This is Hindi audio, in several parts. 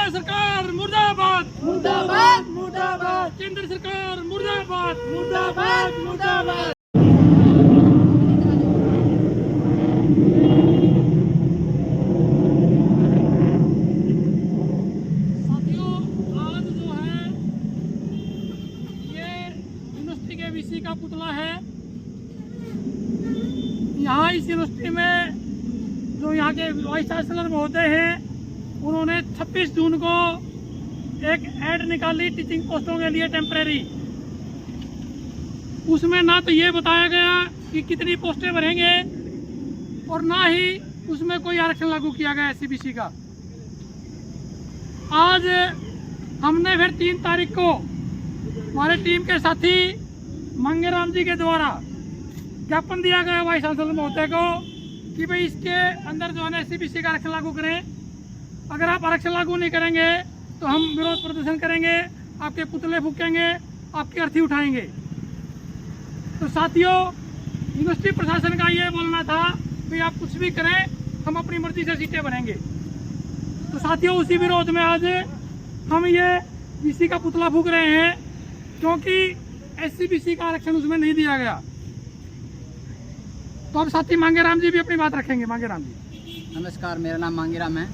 हरियाणा सरकार मुर्दाबाद मुर्दाबाद मुर्दाबाद, केंद्र सरकार मुर्दाबाद मुर्दाबाद मुर्दाबाद। साथियों, आज जो है ये यूनिवर्सिटी के वीसी का पुतला है। यहाँ इस यूनिवर्सिटी में जो यहाँ के वाइस चांसलर महोदय हैं, उन्होंने 26 जून को एक ऐड निकाली टीचिंग पोस्टों के लिए टेम्परेरी। उसमें ना तो ये बताया गया कि कितनी पोस्टें भरेंगे और ना ही उसमें कोई आरक्षण लागू किया गया एससीबीसी का। आज हमने फिर 3 तारीख को हमारे टीम के साथी मंगेराम जी के द्वारा ज्ञापन दिया गया वाइस चांसलर महोदय को कि भाई इसके अंदर जो है ना एससीबीसी का आरक्षण लागू करें। अगर आप आरक्षण लागू नहीं करेंगे तो हम विरोध प्रदर्शन करेंगे, आपके पुतले फूकेंगे, आपकी अर्थी उठाएंगे। तो साथियों, यूनिवर्सिटी प्रशासन का ये बोलना था कि आप कुछ भी करें, हम अपनी मर्जी से सीटें भरेंगे। तो साथियों, उसी विरोध में आज हम ये वीसी का पुतला फूक रहे हैं, क्योंकि एससीबीसी का आरक्षण उसमें नहीं दिया गया। तो अब साथी मांगेराम जी भी अपनी बात रखेंगे। मांगेराम जी, नमस्कार, मेरा नाम मांगेराम है।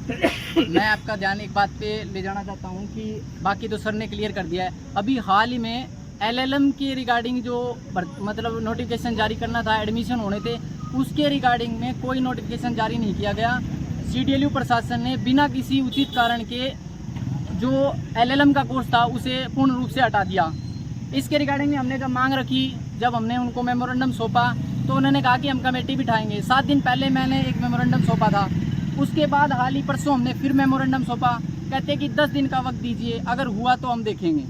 मैं आपका ध्यान एक बात पे ले जाना चाहता हूँ कि बाकी तो सर ने क्लियर कर दिया है। अभी हाल ही में एलएलएम के रिगार्डिंग जो मतलब नोटिफिकेशन जारी करना था, एडमिशन होने थे, उसके रिगार्डिंग में कोई नोटिफिकेशन जारी नहीं किया गया। सीडीएलयू प्रशासन ने बिना किसी उचित कारण के जो एलएलएम का कोर्स था उसे पूर्ण रूप से हटा दिया। इसके रिगार्डिंग में हमने जब मांग रखी, जब हमने उनको मेमोरेंडम सौंपा, तो उन्होंने कहा कि हम कमेटी बिठाएंगे। 7 दिन पहले मैंने एक मेमोरेंडम सौंपा था। उसके बाद हाल ही परसों हमने फिर मेमोरेंडम सौंपा। कहते कि 10 दिन का वक्त दीजिए, अगर हुआ तो हम देखेंगे।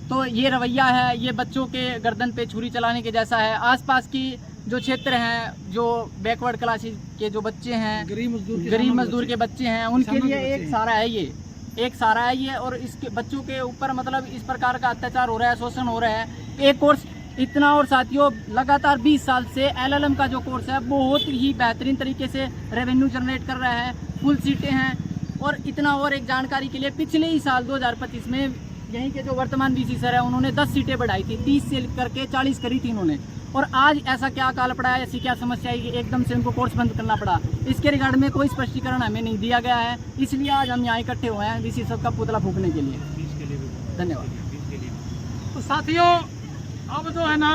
तो ये रवैया है, ये बच्चों के गर्दन पे छुरी चलाने के जैसा है। आसपास की जो क्षेत्र हैं, जो बैकवर्ड क्लासेस के जो बच्चे हैं, गरीब मजदूर के बच्चे हैं, उनके लिए एक सहारा है ये, एक सहारा है ये। और इसके बच्चों के ऊपर मतलब इस प्रकार का अत्याचार हो रहा है, शोषण हो रहा है। एक कोर्स इतना, और साथियों लगातार 20 साल से एलएलएम का जो कोर्स है बहुत ही बेहतरीन तरीके से रेवेन्यू जनरेट कर रहा है, फुल सीटें हैं। और इतना, और एक जानकारी के लिए, पिछले ही साल 2025 में यहीं के जो वर्तमान वीसी सर है, उन्होंने 10 सीटें बढ़ाई थी, 30 से करके 40 करी थी उन्होंने। और आज ऐसा क्या काल पड़ा है, ऐसी क्या समस्या है कि एकदम से उनको कोर्स बंद करना पड़ा। इसके रिगार्ड में कोई स्पष्टीकरण हमें नहीं दिया गया है, इसलिए आज हम यहाँ इकट्ठे हुए हैं वीसी सब का पुतला फूकने के लिए। धन्यवाद। तो साथियों, अब जो है ना,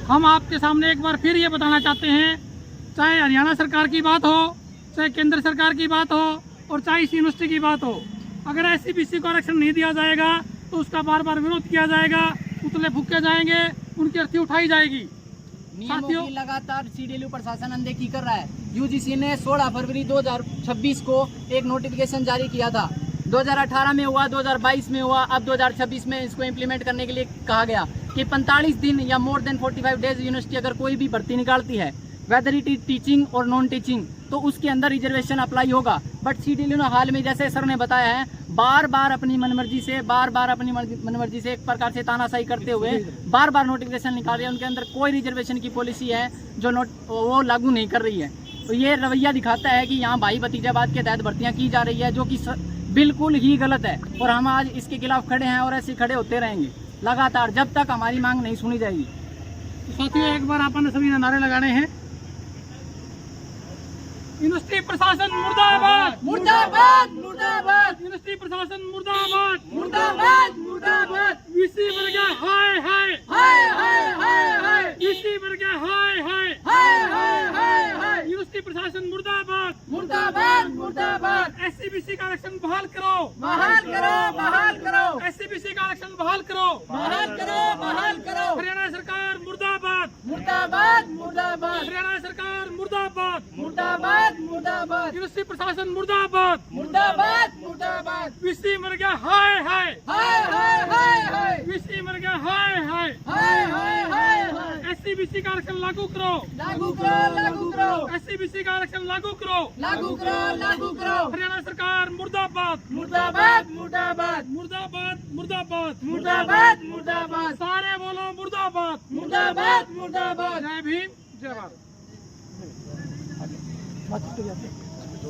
हम आपके सामने एक बार फिर ये बताना चाहते हैं, चाहे हरियाणा सरकार की बात हो, चाहे केंद्र सरकार की बात हो, और चाहे इस यूनिवर्सिटी की बात हो, अगर एससीबीसी को आरक्षण नहीं दिया जाएगा तो उसका बार बार विरोध किया जाएगा, पुतले फूके जाएंगे, उनकी अर्थी उठाई जाएगी। नियमों की लगातार सीडीएलयू प्रशासन अनदेखी कर रहा है। यूजीसी ने 16 फरवरी 2026 को एक नोटिफिकेशन जारी किया था। 2018 में हुआ, 2022 में हुआ, अब 2026 में इसको इम्प्लीमेंट करने के लिए कहा गया कि 45 दिन या मोर देन 45 डेज यूनिवर्सिटी अगर कोई भी भर्ती निकालती है, वेदर इट इज टीचिंग और नॉन टीचिंग, तो उसके अंदर रिजर्वेशन अप्लाई होगा। बट सीडीएलयू ने हाल में, जैसे सर ने बताया है, बार बार अपनी मनमर्जी से एक प्रकार से तानाशाही करते हुए बार बार नोटिफिकेशन निकाल रही है। उनके अंदर कोई रिजर्वेशन की पॉलिसी है जो वो लागू नहीं कर रही है। तो ये रवैया दिखाता है कि यहाँ भाई भतीजावाद के तहत भर्तियाँ की जा रही है, जो कि बिल्कुल ही गलत है। और हम आज इसके खिलाफ खड़े हैं और ऐसे खड़े होते रहेंगे लगातार जब तक हमारी मांग नहीं सुनी जाएगी। तो साथियों, एक बार आपने सभी ने नारे लगाने हैं। यूनिवर्सिटी प्रशासन मुर्दाबाद, मुर्दाबाद मुर्दाबाद, यूनिवर्सिटी प्रशासन मुर्दाबाद, मुर्दाबाद मुर्दाबाद। वीसी मर गया, हाय हाय हाय हाय हाय हाय, वीसी मर गया, हाय हाय हाय हाय हाय हाय। यूनिवर्सिटी प्रशासन मुर्दाबाद, मुर्दाबाद मुर्दाबाद। एससीबीसी का आरक्षण बहाल करो, बहाल करो, बहाल करो, एससीबीसी का आरक्षण बहाल करो, बहाल करो, बहाल करो। हरियाणा सरकार मुर्दाबाद, मुर्दाबाद मुर्दाबाद, हरियाणा सरकार मुर्दाबाद, मुर्दाबाद मुर्दाबाद, यूनिवर्सिटी प्रशासन मुर्दाबाद, मुर्दाबाद मुर्दाबाद। वीसी मर गया, हाय हाय हाय हाय हाय हाय, वीसी मर गया, हाय हाय हाय हाय हाय हाय। एससीबीसी का आरक्षण लागू करो, लागू करो, लागू करो, एससीबीसी का आरक्षण लागू करो, लागू करो, लागू करो। हरियाणा सरकार मुर्दाबाद, मुर्दाबाद मुर्दाबाद, मुर्दाबाद मुर्दाबाद, मुर्दाबाद मुर्दाबाद, सारे बोलो मुर्दाबाद, मुर्दाबाद मुर्दाबाद। जय भीम, जय भारत।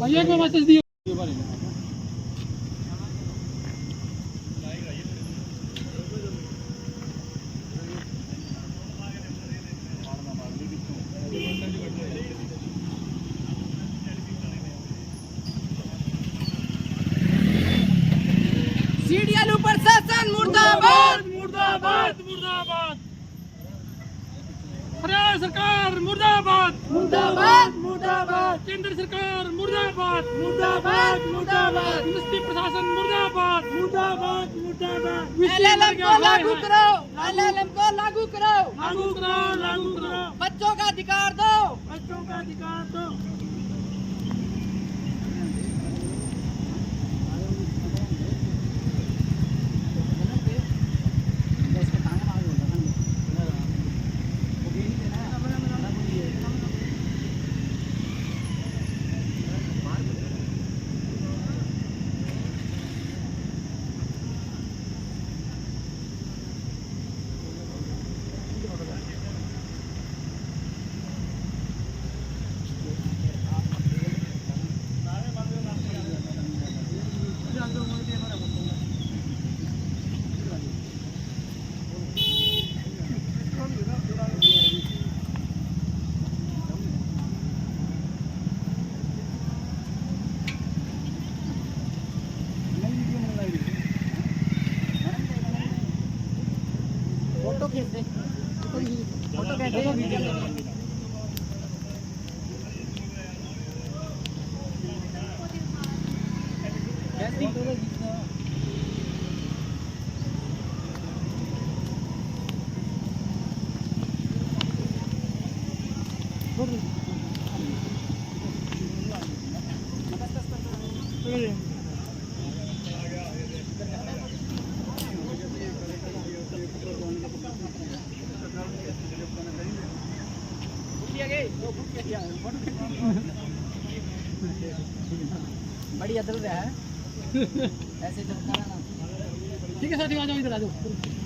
भैया को मैसेज दियो। दयालु प्रशासन मुर्दाबाद। मुर्दाबाद मुर्दाबाद। हरियाणा सरकार मुर्दाबाद मुर्दाबाद मुर्दाबाद। केंद्र सरकार मुर्दाबाद मुर्दाबाद मुर्दाबाद। यूनिवर्सिटी प्रशासन मुर्दाबाद मुर्दाबाद मुर्दाबाद। एलएलएम को लागू करो, एलएलएम को लागू करो, लागू करो लागू करो। बच्चों का अधिकार दो, बच्चों का अधिकार दो। फोटो खींच दे, फोटो खींच दे। बड़ी अदल है ऐसे चलता है ना। ठीक है साथियों, आ जाओ इधर आ जाओ।